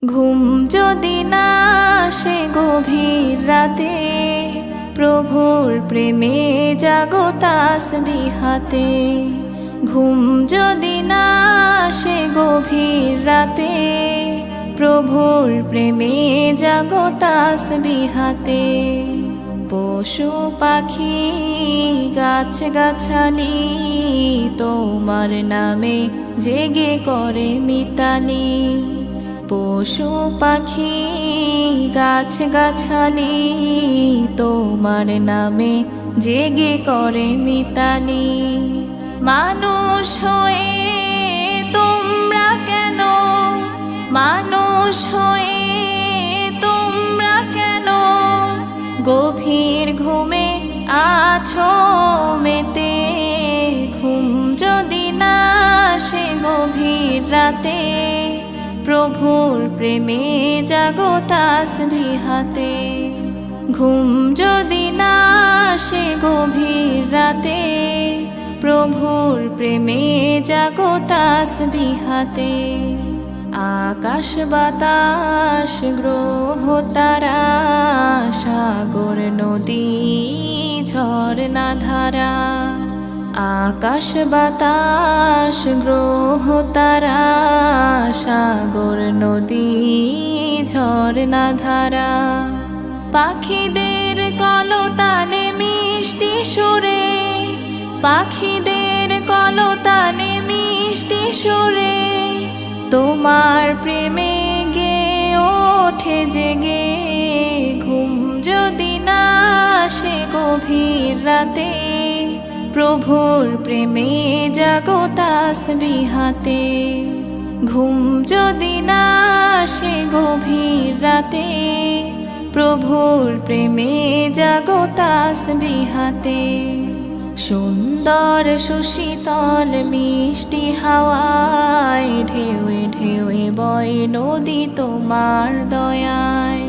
ঘুম যদি না আসে গভীর রাতে, প্রভুর প্রেমে জাগো তাসবিহাতে। ঘুম যদি না আসে গভীর রাতে, প্রভুর প্রেমে জাগো তাসবিহাতে। পশু পাখি গাছ গাছালি তোমার নামে জেগে করে মিতালি। পশু পাখি গাছ গাছালি তোমার নামে জেগে করে মিতালি। মানুষ হয়ে তোমরা কেন, মানুষ হয়ে তোমরা কেন গভীর ঘুমে আছো মেতে। ঘুম যদি না আসে গভীর রাতে, প্রভুর প্রেমে জাগো তাসবিহাতে। ঘুম যদি না আসে গভীর রাতে, প্রভুর প্রেমে জাগো তাসবিহাতে। আকাশ বাতাস গ্রহ তারা, সাগর নদী ঝরনা ধারা। আকাশ বাতাস গ্রহ তারা, সাগর নদী ঝরনা ধারা। পাখিদের কলতানে মিষ্টি সুরে, পাখিদের কলতানে মিষ্টি সুরে তোমার প্রেমে গে ওঠে জেগে। ঘুম যদি না আসে গভীর রাতে, প্রভুর প্রেমে জাগো তাসবিহাতে। ঘুম যদি না আসে গভীর রাতে, প্রভুর প্রেমে জাগো তাসবিহাতে। সুন্দর সুশীতল মিষ্টি হাওয়ায় ঢেউয়ে ঢেউয়ে বয় নদী তোমার দয়ায়।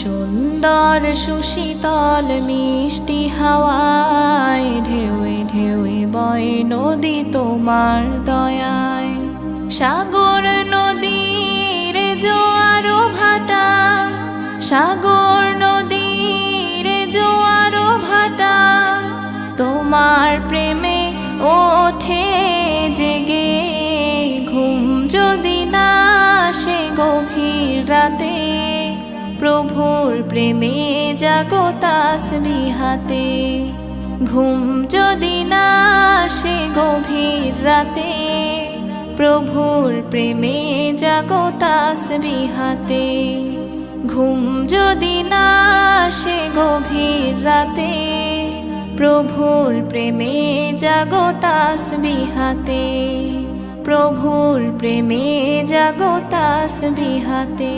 সুন্দর সুশীতল মিষ্টি হাওয়ায় ঢেউয়ে ঢেউয়ে বয় নদী তোমার দয়ায়। সাগর নদীর জোয়ার ভাটা, সাগর নদীর জোয়ার ভাটা তোমার প্রেমে ওঠে জেগে। ঘুম যদি না আসে গভীর রাতে, প্রভুর প্রেমে জাগো তাসবিহাতে। ঘুম যদি না আসে গভীর রাতে, প্রভুর প্রেমে জাগো তাসবিহাতে। ঘুম যদি না আসে গভীর রাতে, প্রভুর প্রেমে জাগো তাসবিহাতে। প্রভুর প্রেমে জাগো তাসবিহাতে।